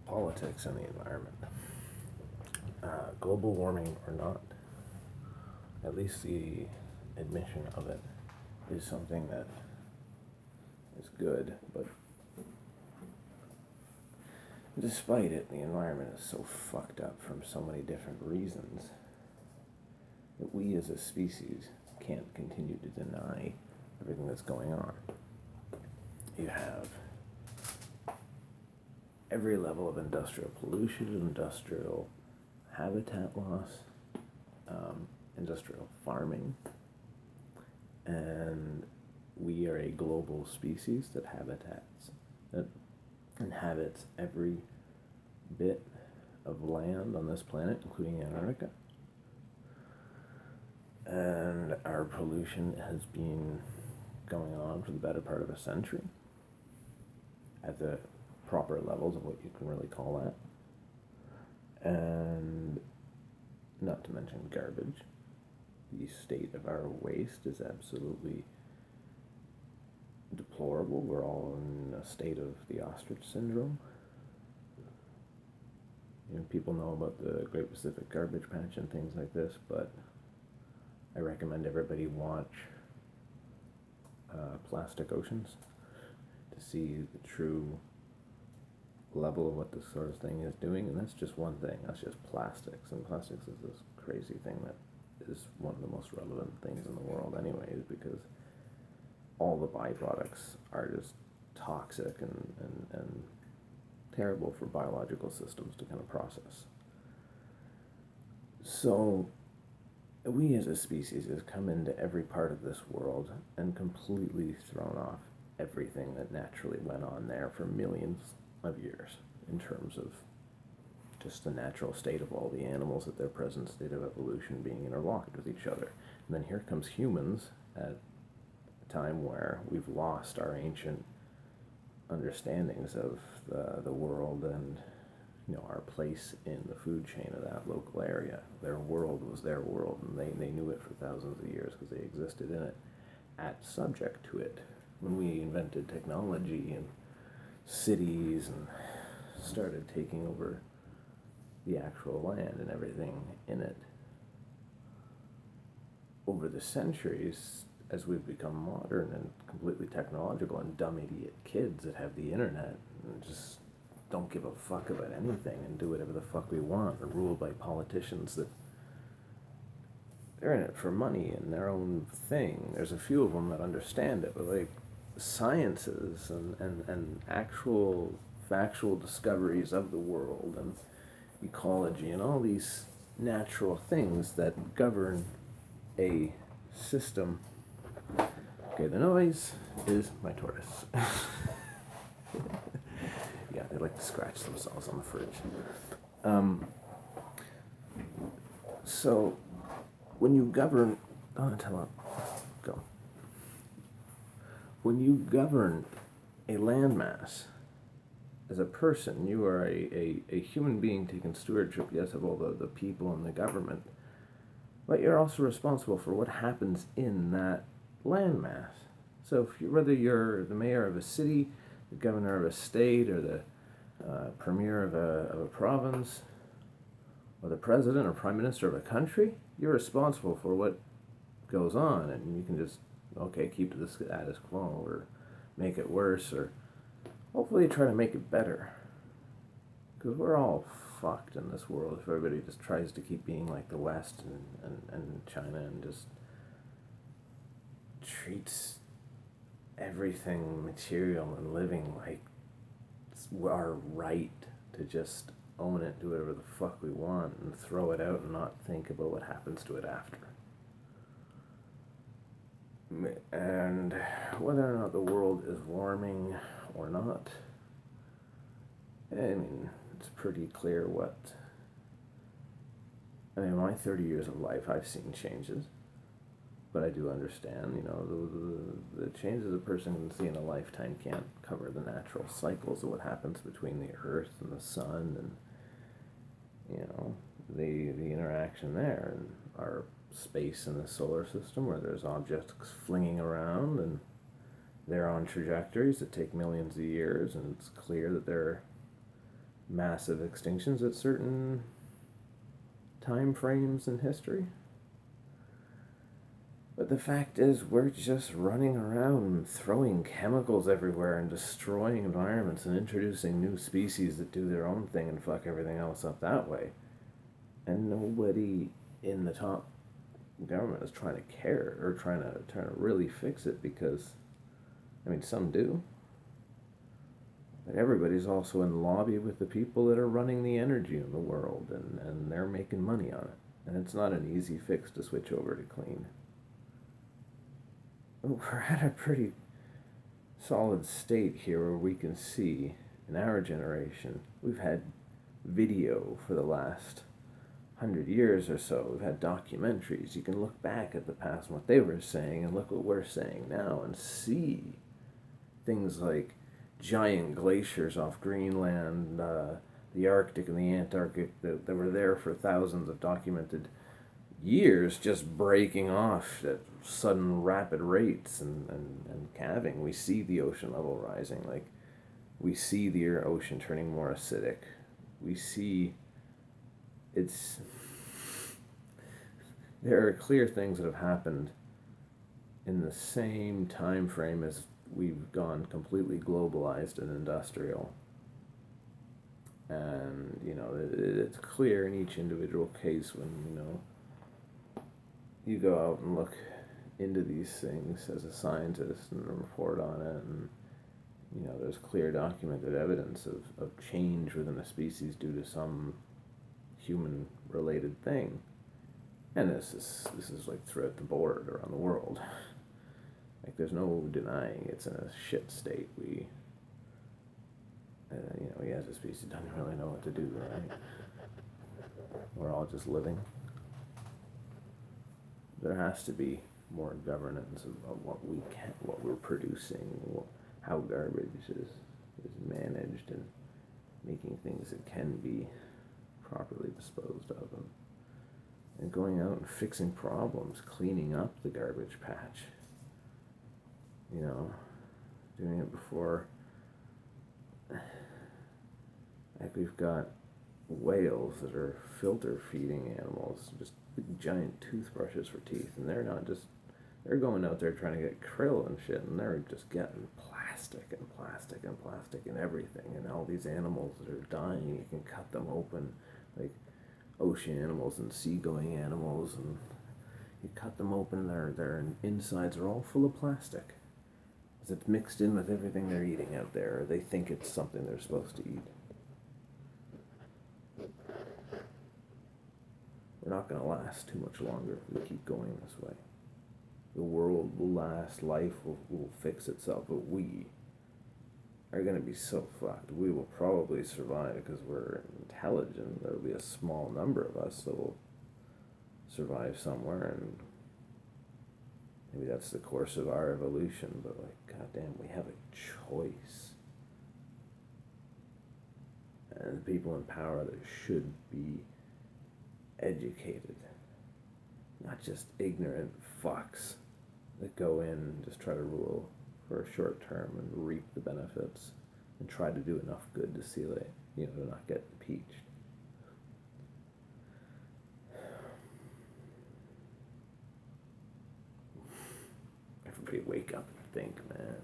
politics and the environment. Global warming or not, at least the admission of it is something that is good, but despite it, the environment is so fucked up from so many different reasons that we as a species can't continue to deny everything that's going on. You have every level of industrial pollution, industrial habitat loss, industrial farming, and we are a global species that inhabits every bit of land on this planet, including Antarctica. And our pollution has been going on for the better part of a century at the proper levels of what you can really call that. And not to mention garbage. The state of our waste is absolutely deplorable. We're all in a state of the ostrich syndrome. People know about the Great Pacific Garbage Patch and things like this, but I recommend everybody watch Plastic Oceans to see the true level of what this sort of thing is doing. And that's just one thing. That's just plastics. And plastics is this crazy thing that is one of the most relevant things in the world anyways, because all the byproducts are just toxic and terrible for biological systems to kind of process. So we as a species has come into every part of this world and completely thrown off everything that naturally went on there for millions of years in terms of just the natural state of all the animals at their present state of evolution being interlocked with each other. And then here comes humans at a time where we've lost our ancient understandings of the world and our place in the food chain of that local area. Their world was their world, and they knew it for thousands of years because they existed in it, at subject to it. When we invented technology and cities and started taking over the actual land and everything in it, over the centuries, as we've become modern and completely technological, and dumb idiot kids that have the internet and just don't give a fuck about anything and do whatever the fuck we want, are ruled by politicians that they're in it for money and their own thing. There's a few of them that understand it, but like sciences and actual factual discoveries of the world and ecology and all these natural things that govern a system. Okay, the noise is my tortoise. Yeah, they like to scratch themselves on the fridge. So, when you govern... Go. When you govern a landmass, as a person, you are a human being taking stewardship, yes, of all the people and the government, but you're also responsible for what happens in that landmass. So whether you're the mayor of a city, the governor of a state, or the premier of a province, or the president or prime minister of a country, you're responsible for what goes on, and you can just, keep to the status quo, or make it worse, or hopefully try to make it better. Because we're all fucked in this world if everybody just tries to keep being like the West and China and just treats everything material and living like it's our right to just own it, do whatever the fuck we want, and throw it out and not think about what happens to it after. And whether or not the world is warming or not, it's pretty clear my 30 years of life, I've seen changes, but I do understand, the changes a person can see in a lifetime can't cover the natural cycles of what happens between the earth and the sun and, the interaction there, and our space in the solar system where there's objects flinging around and they're on trajectories that take millions of years, and it's clear that they're massive extinctions at certain time frames in history. But the fact is, we're just running around throwing chemicals everywhere and destroying environments and introducing new species that do their own thing and fuck everything else up that way. And nobody in the top government is trying to care or trying to really fix it, because I mean, some do, but everybody's also in lobby with the people that are running the energy in the world, and they're making money on it, and it's not an easy fix to switch over to clean. We're at a pretty solid state here where we can see, in our generation, we've had video for the last 100 years or so. We've had documentaries. You can look back at the past and what they were saying and look what we're saying now and see things like giant glaciers off Greenland, the Arctic and the Antarctic that were there for thousands of documented years, just breaking off at sudden rapid rates and calving. We see the ocean level rising. Like, we see the ocean turning more acidic. We see it's there are clear things that have happened in the same time frame as we've gone completely globalized and industrial. And it's clear in each individual case when you go out and look into these things as a scientist and report on it, and there's clear documented evidence of change within a species due to some human related thing. And this is like throughout the board around the world. Like, there's no denying it's in a shit state. We as a species doesn't really know what to do, right? We're all just living. There has to be more governance of what we're producing, how garbage is managed, and making things that can be properly disposed of, and going out and fixing problems, cleaning up the garbage patch. Doing it before. Like, we've got whales that are filter feeding animals, just big giant toothbrushes for teeth, and they're going out there trying to get krill and shit, and they're just getting plastic and plastic and plastic and everything, and all these animals that are dying, you can cut them open, like ocean animals and sea-going animals, and you cut them open, their insides are all full of plastic. It's mixed in with everything they're eating out there, or they think it's something they're supposed to eat. We're not going to last too much longer if we keep going this way. The world will last, life will fix itself, but we are going to be so fucked. We will probably survive because we're intelligent. There will be a small number of us that will survive somewhere, and maybe that's the course of our evolution, but goddamn, we have a choice. And the people in power that should be educated, not just ignorant fucks that go in and just try to rule for a short term and reap the benefits and try to do enough good to seal it, to not get impeached. Everybody wake up and think, man.